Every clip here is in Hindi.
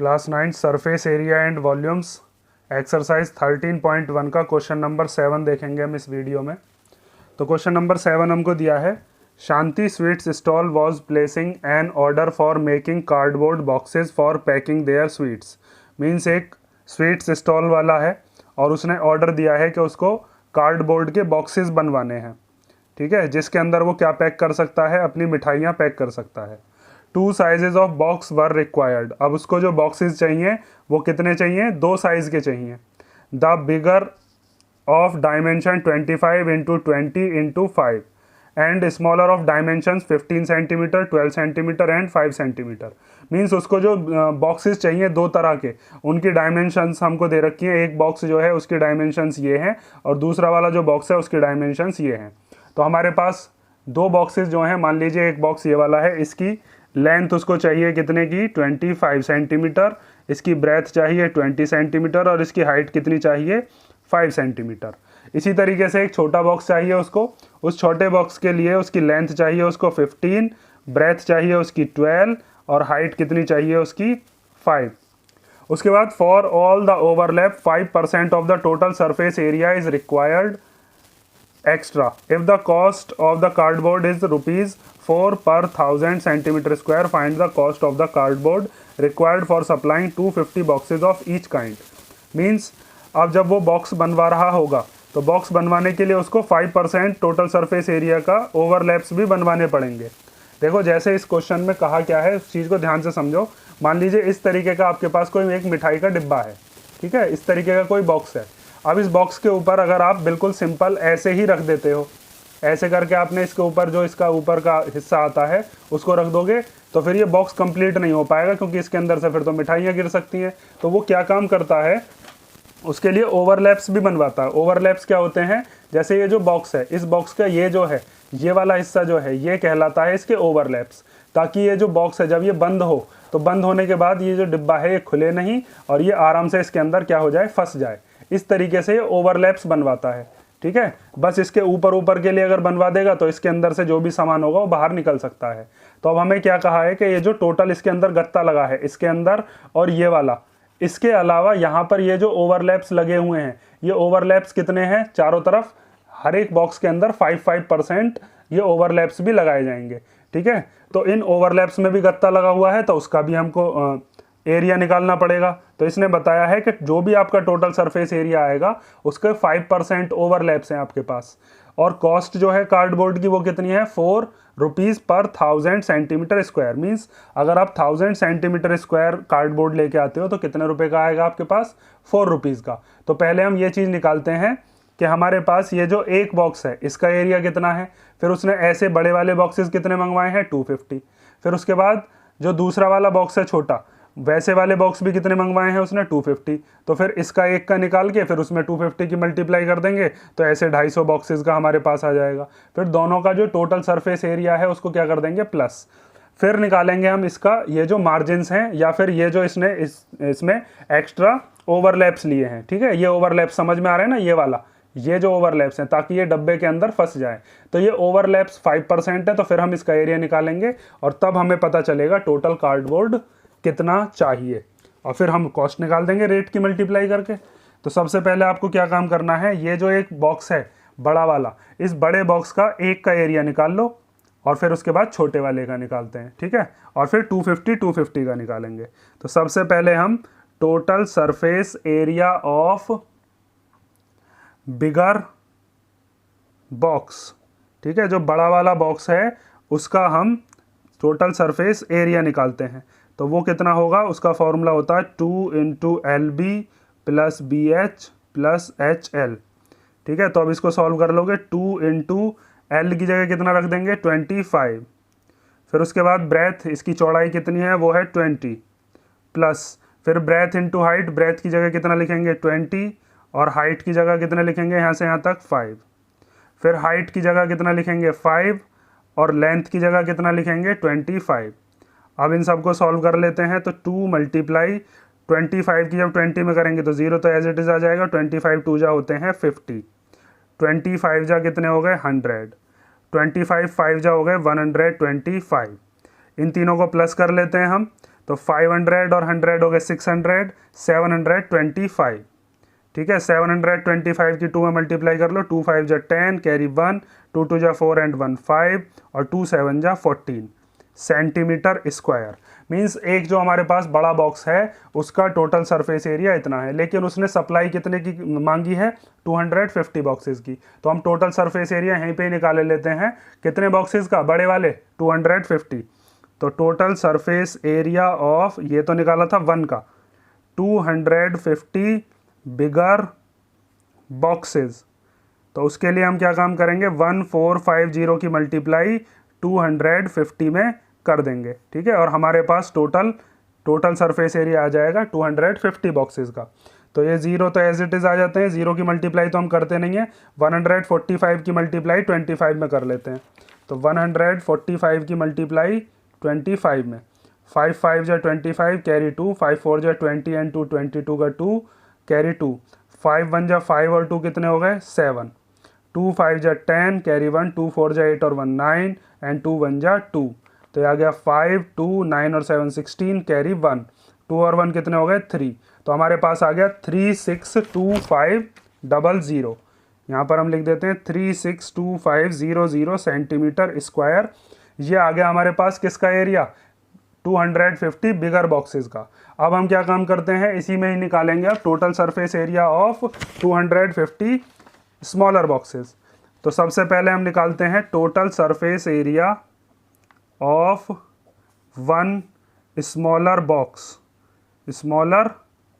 Class 9 surface area and volumes exercise 13.1 का क्वेश्चन नंबर 7 देखेंगे हम इस वीडियो में। तो क्वेश्चन नंबर 7 हमको दिया है, Shanti sweets stall was placing an order for making cardboard boxes for packing their sweets. Means एक स्वीट्स स्टॉल वाला है और उसने ऑर्डर दिया है कि उसको कार्डबोर्ड के बॉक्सेस बनवाने हैं, ठीक है, जिसके अंदर वो क्या पैक कर सकता है, अपनी मिठाइयाँ पैक कर सकता है। 2 sizes of box were required. अब उसको जो बॉक्सेस चाहिए वो कितने चाहिए, 2 साइज के चाहिए। The bigger of dimension 25 into 20 into 5 and smaller of dimension 15 centimetre, 12 centimetre and 5 centimetre. Means उसको जो बॉक्सेस चाहिए 2 तरह के, उनकी डायमेंशंस हमको दे रखी है। एक बॉक्स जो है उसकी डायमेंशंस ये हैं और दूसरा वाला जो बॉक्स है उसकी डायमेंशंस ये हैं। तो हमारे पास 2 बॉक्सेस जो हैं, मान लीजिए एक बॉक्स ये वाला है, इसकी लेंथ उसको चाहिए कितने की, 25 सेंटीमीटर, इसकी ब्रेथ चाहिए 20 सेंटीमीटर और इसकी हाइट कितनी चाहिए, 5 सेंटीमीटर। इसी तरीके से एक छोटा बॉक्स चाहिए उसको, उस छोटे बॉक्स के लिए उसकी लेंथ चाहिए उसको 15, ब्रेथ चाहिए उसकी 12 और हाइट कितनी चाहिए उसकी 5। उसके बाद for all the overlap 5% of the total surface area is required extra if the cost of the cardboard is rupees 4 per 1000 centimeter square. Find the cost of the cardboard required for supplying 250 boxes of each kind. Means अब जब वो बॉक्स बनवा रहा होगा तो बॉक्स बनवाने के लिए उसको 5% टोटल सरफेस एरिया का ओवरलैप्स भी बनवाने पड़ेंगे। देखो जैसे इस क्वेश्चन में कहा क्या है, उस चीज़ को ध्यान से समझो। मान लीजिए इस तरीके का आपके पास कोई एक मिठाई का डिब्बा है, ठीक है, इस तरीके का कोई बॉक्स है। अब इस बॉक्स के ऊपर अगर आप बिल्कुल सिंपल ऐसे ही रख देते हो, ऐसे करके आपने इसके ऊपर जो इसका ऊपर का हिस्सा आता है उसको रख दोगे, तो फिर ये बॉक्स कंप्लीट नहीं हो पाएगा, क्योंकि इसके अंदर से फिर तो मिठाइयाँ गिर सकती हैं। तो वो क्या काम करता है, उसके लिए ओवरलैप्स भी बनवाता है। ओवरलैप्स क्या होते हैं, जैसे ये जो बॉक्स है, इस बॉक्स का ये जो है, ये वाला हिस्सा जो है, ये कहलाता है इसके ओवरलैप्स। ताकि ये जो बॉक्स है जब ये बंद हो, तो बंद होने के बाद ये जो डिब्बा है ये खुले नहीं और ये आराम से इसके अंदर क्या हो जाए, फंस जाए। इस तरीके से ये ओवरलैप्स बनवाता है, ठीक है। बस इसके ऊपर ऊपर के लिए अगर बनवा देगा तो इसके अंदर से जो भी सामान होगा वो बाहर निकल सकता है। तो अब हमें क्या कहा है कि ये जो टोटल इसके अंदर गत्ता लगा है, इसके अंदर और ये वाला, इसके अलावा यहाँ पर ये जो ओवरलैप्स लगे हुए हैं, ये ओवरलैप्स कितने हैं, चारों तरफ हर एक बॉक्स के अंदर 5% ये ओवरलैप्स भी लगाए जाएंगे, ठीक है। तो इन ओवरलैप्स में भी गत्ता लगा हुआ है तो उसका भी हमको एरिया निकालना पड़ेगा। तो इसने बताया है कि जो भी आपका टोटल सरफेस एरिया आएगा उसके 5% ओवरलैप्स हैं आपके पास। और कॉस्ट जो है कार्डबोर्ड की वो कितनी है, 4 रुपीज़ पर 1000 सेंटीमीटर स्क्वायर। मीन्स अगर आप 1000 सेंटीमीटर स्क्वायर कार्डबोर्ड लेके आते हो तो कितने रुपए का आएगा आपके पास, 4 रुपीज़ का। तो पहले हम ये चीज़ निकालते हैं कि हमारे पास ये जो एक बॉक्स है इसका एरिया कितना है। फिर उसने ऐसे बड़े वाले बॉक्सेस कितने मंगवाए हैं, 250। फिर उसके बाद जो दूसरा वाला बॉक्स है छोटा, वैसे वाले बॉक्स भी कितने मंगवाए हैं उसने, 250। तो फिर इसका एक का निकाल के फिर उसमें 250 की मल्टीप्लाई कर देंगे तो ऐसे 250 बॉक्सेस का हमारे पास आ जाएगा। फिर दोनों का जो टोटल सरफेस एरिया है उसको क्या कर देंगे, प्लस। फिर निकालेंगे हम इसका ये जो मार्जिन्स हैं या फिर ये जो इसने इसमें एक्स्ट्रा ओवरलैप्स लिए हैं, ठीक है। ये ओवरलैप्स समझ में आ रहे हैं ना, ये वाला, ये जो ओवरलैप्स हैं, ताकि ये डब्बे के अंदर फंस जाए। तो ये ओवरलैप्स 5% है, तो फिर हम इसका एरिया निकालेंगे और तब हमें पता चलेगा टोटल कार्डबोर्ड कितना चाहिए। और फिर हम कॉस्ट निकाल देंगे रेट की मल्टीप्लाई करके। तो सबसे पहले आपको क्या काम करना है, ये जो एक बॉक्स है बड़ा वाला, इस बड़े बॉक्स का एक का एरिया निकाल लो और फिर उसके बाद छोटे वाले का निकालते हैं, ठीक है। और फिर 250 का निकालेंगे। तो सबसे पहले हम total surface area of bigger box, ठीक है, जो बड़ा वाला बॉक्स है उसका हम टोटल सरफेस एरिया निकालते हैं। तो वो कितना होगा, उसका फॉर्मूला होता है 2 into LB plus BH plus HL, ठीक है। तो अब इसको सॉल्व कर लोगे, 2 इंटू L की जगह कितना रख देंगे, 25। फिर उसके बाद ब्रेथ, इसकी चौड़ाई कितनी है, वो है 20 प्लस, फिर ब्रेथ इंटू हाइट, ब्रेथ की जगह कितना लिखेंगे, 20 और हाइट की जगह कितना लिखेंगे, यहाँ से यहाँ तक 5। फिर हाइट की जगह कितना लिखेंगे, 5 और लेंथ की जगह कितना लिखेंगे, 25। अब इन सबको सॉल्व कर लेते हैं। तो 2 मल्टीप्लाई 25 की जब 20 में करेंगे तो 0 तो एज इट इज़ आ जाएगा। 25 2 जा होते हैं 50, 25 जा कितने हो गए, 100, 25 5 जा हो गए 125। इन तीनों को प्लस कर लेते हैं हम। तो 500 और 100 हो गए 600, 725। ठीक है, 725 की 2 में मल्टीप्लाई कर लो, 2 5 जा 10, कैरी 1, 2 2 जा 4 एंड 1 5 और 2 7 जा 14 सेंटीमीटर स्क्वायर। मींस एक जो हमारे पास बड़ा बॉक्स है उसका टोटल सरफेस एरिया इतना है, लेकिन उसने सप्लाई कितने की मांगी है, 250 बॉक्सेस की। तो हम टोटल सरफेस एरिया यहीं पे ही निकाले लेते हैं, कितने बॉक्सेस का, बड़े वाले 250। तो टोटल सरफेस एरिया ऑफ, ये तो निकाला था 1 का, 250 बिगर बॉक्सेस। तो उसके लिए हम क्या काम करेंगे, 1450 की मल्टीप्लाई 250 में कर देंगे। ठीक है, और हमारे पास टोटल सरफेस एरिया आ जाएगा 250 बॉक्सेस का। तो ये जीरो तो एज इट इज़ आ जाते हैं, जीरो की मल्टीप्लाई तो हम करते नहीं है, 145 की मल्टीप्लाई 25 में कर लेते हैं। तो 145 की मल्टीप्लाई 25 में, 5 5 जा 25, कैरी 2, 5 4 जा 20 एंड 2 22 का 2, कैरी 2, 5 1 जा 5 और 2 कितने हो गए 7, 2 5 जा 10, कैरी 1, 2 4 जा 8 और 1 9 एंड 2 1 जा 2। तो ये आ गया 5 2 9 और 7 16, कैरी 1, 2 और 1 कितने हो गए 3। तो हमारे पास आ गया 362500। यहाँ पर हम लिख देते हैं 362500 सेंटीमीटर स्क्वायर। ये आ गया हमारे पास किसका एरिया, 250 बिगर बॉक्सेस का। अब हम क्या काम करते हैं, इसी में ही निकालेंगे अब total surface area of 250 smaller boxes. तो सबसे पहले हम निकालते हैं total surface area of 1 smaller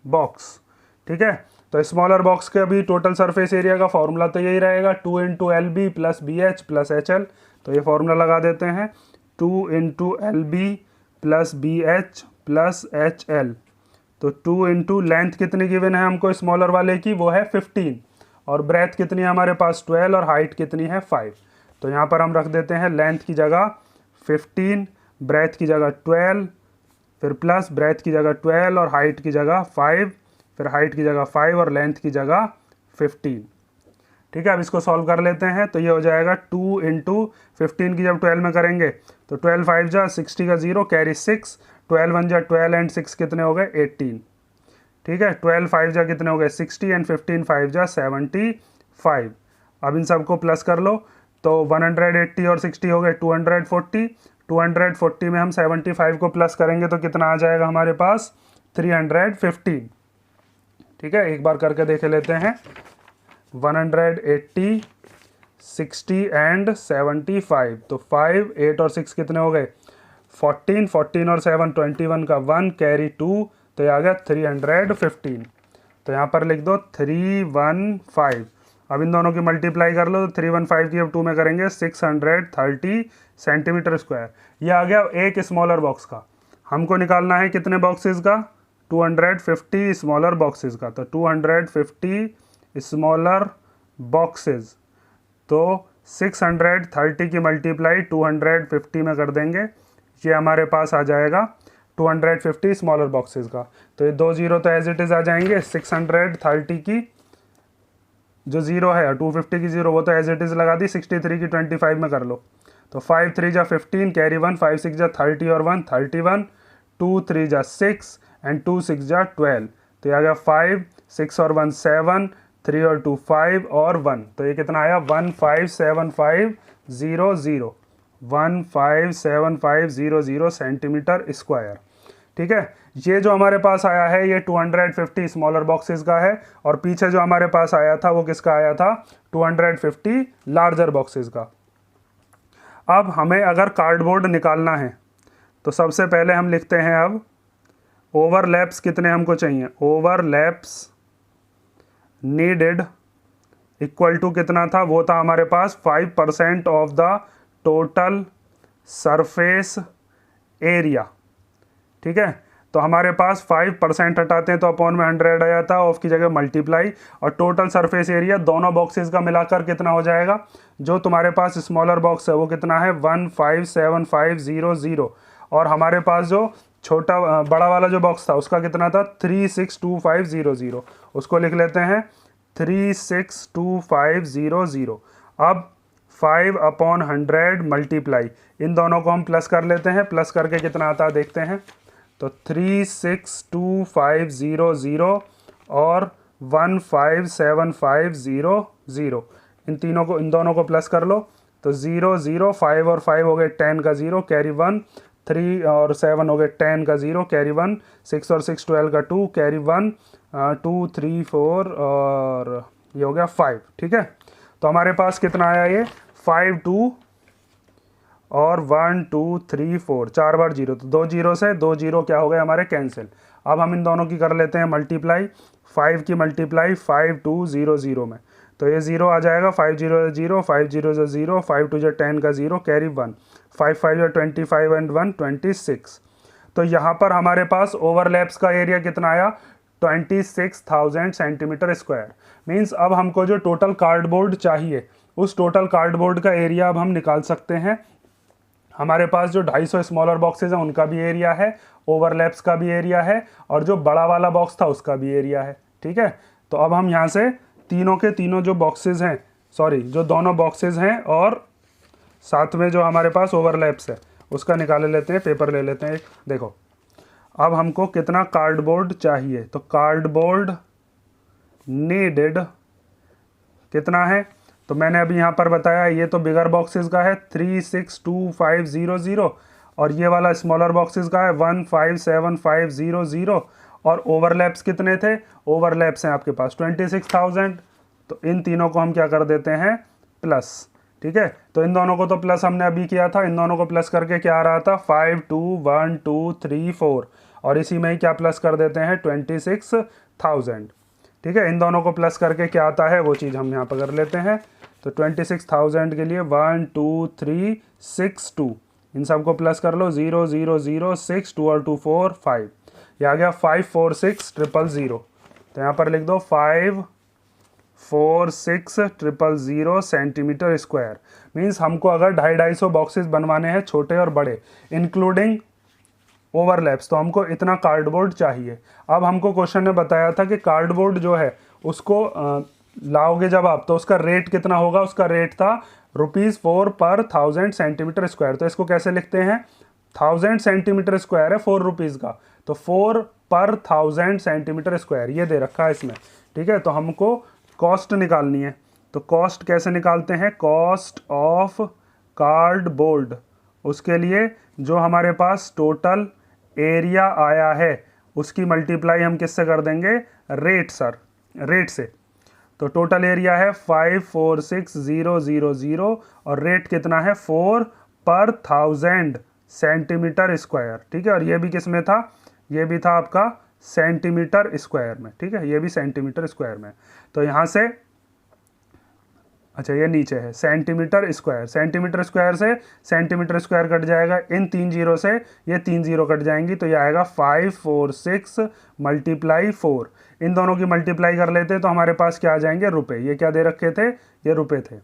box. ठीक है, तो स्मॉलर बॉक्स के अभी टोटल सरफेस एरिया का फॉर्मूला तो यही रहेगा, 2 into LB plus BH plus HL। तो ये फॉर्मूला लगा देते हैं, 2 into LB plus BH plus HL। तो 2 इंटू लेंथ कितनी गिवन है हमको स्मॉलर वाले की, वो है 15, और ब्रेथ कितनी है हमारे पास 12, और हाइट कितनी है 5। तो यहाँ पर हम रख देते हैं लेंथ की जगह 15, ब्रेथ की जगह 12, फिर प्लस ब्रेथ की जगह 12 और हाइट की जगह 5, फिर हाइट की जगह 5 और लेंथ की जगह 15। ठीक है, अब इसको सॉल्व कर लेते हैं। तो ये हो जाएगा 2 इंटू 15 की जब 12 में करेंगे तो 12 5 जा 60 का 0, कैरी 6, 12 1 जा 12 एंड 6 कितने हो गए 18। ठीक है, 12 5 जा कितने हो गए 60 एंड 15 5 जा 75। अब इन सबको प्लस कर लो, तो 180 और 60 हो गए 240, 240 में हम 75 को प्लस करेंगे तो कितना आ जाएगा हमारे पास 315। ठीक है, एक बार करके देख लेते हैं, 180 60 एंड 75। तो 5 8 और 6 कितने हो गए 14, 14 और 7 21 का 1, कैरी 2, तो ये आ गया 315। तो यहाँ पर लिख दो 315। अब इन दोनों की मल्टीप्लाई कर लो, तो 315 की अब 2 में करेंगे 630 सेंटीमीटर स्क्वायर। ये आ गया एक स्मॉलर बॉक्स का। हमको निकालना है कितने बॉक्सेस का, 250 स्मॉलर बॉक्सेस का। तो 250 स्मॉलर बॉक्सेस, तो 630 की मल्टीप्लाई 250 में कर देंगे, ये हमारे पास आ जाएगा 250 स्मॉलर बॉक्सेस का। तो ये 2 जीरो तो एज इट इज़ आ जाएंगे, 630 की जो जीरो है 250 की जीरो वो तो एज इट इज़ लगा दी, 63 की 25 में कर लो। तो 5 3 जा 15, कैरी 1, 5 6 जा 30 और 1 31, 2 3 जा 6 एंड 2 6 जा 12। तो ये आ गया 5 6 और 1 7, 3 और 2 5 और 1। तो ये कितना आया 157500, 157500 सेंटीमीटर स्क्वायर। ठीक है, ये जो हमारे पास आया है ये 250 स्मॉलर बॉक्सेस का है, और पीछे जो हमारे पास आया था वो किसका आया था, 250 लार्जर बॉक्सेस का। अब हमें अगर कार्डबोर्ड निकालना है तो सबसे पहले हम लिखते हैं अब ओवरलैप्स कितने हमको चाहिए, ओवरलैप्स नीडेड इक्वल टू कितना था, वो था हमारे पास 5% of the total surface area. ठीक है, तो हमारे पास 5% हटाते हैं तो अपॉन में 100 आ जाता है, ऑफ की जगह मल्टीप्लाई, और टोटल सरफेस एरिया दोनों बॉक्सेस का मिलाकर कितना हो जाएगा, जो तुम्हारे पास स्मॉलर बॉक्स है वो कितना है 157500, और हमारे पास जो छोटा बड़ा वाला जो बॉक्स था उसका कितना था 362500, उसको लिख लेते हैं 36250। अब 5/100 मल्टीप्लाई, इन दोनों को हम प्लस कर लेते हैं, प्लस करके कितना आता है देखते हैं, तो 362,500 और 157500, इन दोनों को प्लस कर लो तो 0 0 5 और 5 हो गए 10 का 0 कैरी 1, 3 और 7 हो गए 10 का 0 कैरी 1, 6 और 6 12 का 2 कैरी 1, 2 3 4 और ये हो गया 5। ठीक है, तो हमारे पास कितना आया ये 5 2 और 1 2 3 4, 4 बार 0, तो 2 जीरो से 2 जीरो क्या हो गए हमारे कैंसिल। अब हम इन दोनों की कर लेते हैं मल्टीप्लाई, 5 की मल्टीप्लाई 5 2 0 0 में, तो ये 0 आ जाएगा, 5 0 0 5 0 0, 5 2 10 का 0 कैरी 1, 5 5 25 एंड 1 26। तो यहाँ पर हमारे पास ओवरलैप्स का एरिया कितना आया 26,000 सेंटीमीटर स्क्वायर। मीन्स अब हमको जो टोटल कार्डबोर्ड चाहिए उस टोटल कार्डबोर्ड का एरिया अब हम निकाल सकते हैं। हमारे पास जो 250 स्मॉलर बॉक्सेज हैं उनका भी एरिया है, ओवरलैप्स का भी एरिया है, और जो बड़ा वाला बॉक्स था उसका भी एरिया है। ठीक है, तो अब हम यहाँ से तीनों के तीनों जो बॉक्सेज हैं, सॉरी जो दोनों बॉक्सेज हैं और साथ में जो हमारे पास ओवरलैप्स है उसका निकाल लेते हैं, पेपर ले लेते हैं एक। देखो अब हमको कितना कार्डबोर्ड चाहिए, तो कार्डबोर्ड नीडेड कितना है, तो मैंने अभी यहाँ पर बताया ये तो बिगर बॉक्सेस का है 362,500 और ये वाला स्मॉलर बॉक्सेस का है 157500, और ओवरलैप्स कितने थे, ओवरलैप्स हैं आपके पास 26,000, तो इन तीनों को हम क्या कर देते हैं प्लस। ठीक है, तो इन दोनों को तो प्लस हमने अभी किया था, इन दोनों को प्लस करके क्या आ रहा था 5 2 1 2 3 4, और इसी में ही क्या प्लस कर देते हैं 26,000। ठीक है, इन दोनों को प्लस करके क्या आता है वो चीज़ हम यहाँ पर कर लेते हैं, तो 26,000 के लिए 1 2 3 6 2, इन सबको प्लस कर लो 0 0 0 6 2 और 2 4 5, ये आ गया 546,000। तो यहाँ पर लिख दो 546,000 सेंटीमीटर स्क्वायर। मीन्स हमको अगर 250 बॉक्सेस बनवाने हैं छोटे और बड़े इंक्लूडिंग ओवरलैप्स, तो हमको इतना कार्डबोर्ड चाहिए। अब हमको क्वेश्चन ने बताया था कि कार्डबोर्ड जो है उसको लाओगे जब आप, तो उसका रेट कितना होगा, उसका रेट था ₹4 पर 1000 सेंटीमीटर स्क्वायर। तो इसको कैसे लिखते हैं, 1000 सेंटीमीटर स्क्वायर है 4 रुपीज़ का, तो 4 पर 1000 सेंटीमीटर स्क्वायर ये दे रखा है इसमें। ठीक है, तो हमको कॉस्ट निकालनी है, तो कॉस्ट कैसे निकालते हैं, कॉस्ट ऑफ कार्डबोर्ड, उसके लिए जो हमारे पास टोटल एरिया आया है उसकी मल्टीप्लाई हम किससे कर देंगे, रेट सर, रेट से। तो टोटल एरिया है 546,000 और रेट कितना है 4 पर 1000 सेंटीमीटर स्क्वायर। ठीक है, और ये भी किस में था, ये भी था आपका सेंटीमीटर स्क्वायर में। ठीक है, ये भी सेंटीमीटर स्क्वायर में, तो यहाँ से अच्छा ये नीचे है सेंटीमीटर स्क्वायर, सेंटीमीटर स्क्वायर से सेंटीमीटर स्क्वायर कट जाएगा, इन 3 जीरो से ये 3 जीरो कट जाएंगी, तो ये आएगा 546 मल्टीप्लाई 4, इन दोनों की मल्टीप्लाई कर लेते तो हमारे पास क्या आ जाएंगे रुपए। ये क्या दे रखे थे, ये रुपए थे,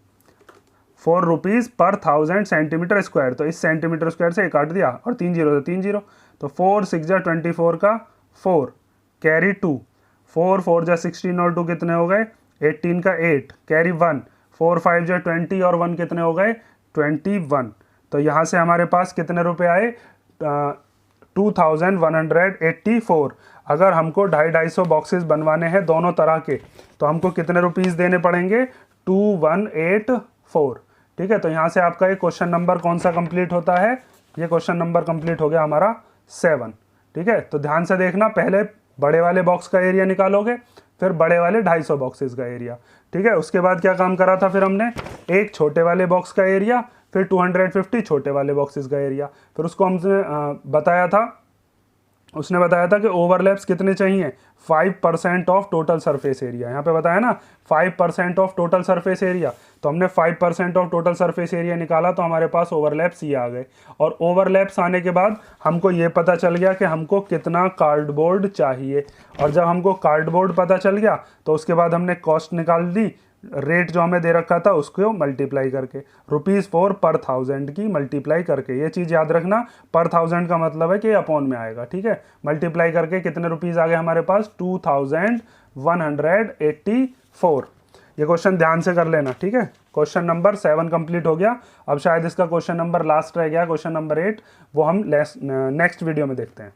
4 रुपीज़ पर 1000 सेंटीमीटर स्क्वायर। तो इस सेंटीमीटर स्क्वायर से काट दिया और 3 जीरो से 3 जीरो, तो 4 6 जा 24 का 4 कैरी 2, 4 4 जा 16 और 2 कितने हो गए 18 का 8 कैरी 1, 4 5 जा 20 और 1 कितने हो गए 21। तो यहाँ से हमारे पास कितने रुपए आए 2184। अगर हमको 250 बॉक्सेस बनवाने हैं दोनों तरह के, तो हमको कितने रुपीज़ देने पड़ेंगे 2184। ठीक है, तो यहाँ से आपका ये क्वेश्चन नंबर कौन सा कंप्लीट होता है, ये क्वेश्चन नंबर कंप्लीट हो गया हमारा 7। ठीक है, तो ध्यान से देखना, पहले बड़े वाले बॉक्स का एरिया निकालोगे, फिर बड़े वाले 250 बॉक्सेस का एरिया। ठीक है, उसके बाद क्या काम करा था, फिर हमने एक छोटे वाले बॉक्स का एरिया, फिर 250 छोटे वाले बॉक्सेस का एरिया, फिर उसको हमने बताया था, उसने बताया था कि ओवरलैप्स कितने चाहिए 5% ऑफ टोटल सरफेस एरिया। यहाँ पे बताया ना 5% ऑफ टोटल सरफेस एरिया, तो हमने 5% ऑफ टोटल सरफेस एरिया निकाला, तो हमारे पास ओवरलैप्स ये आ गए। और ओवरलैप्स आने के बाद हमको ये पता चल गया कि हमको कितना कार्डबोर्ड चाहिए, और जब हमको कार्डबोर्ड पता चल गया तो उसके बाद हमने कॉस्ट निकाल दी, रेट जो हमें दे रखा था उसको मल्टीप्लाई करके, ₹4 पर 1000 की मल्टीप्लाई करके। ये चीज़ याद रखना, पर 1000 का मतलब है कि अपॉन में आएगा। ठीक है, मल्टीप्लाई करके कितने रुपीज़ आ गए हमारे पास 2184। ये क्वेश्चन ध्यान से कर लेना। ठीक है, क्वेश्चन नंबर 7 कंप्लीट हो गया। अब शायद इसका क्वेश्चन नंबर लास्ट रह गया, क्वेश्चन नंबर 8, वो हम नेक्स्ट वीडियो में देखते हैं।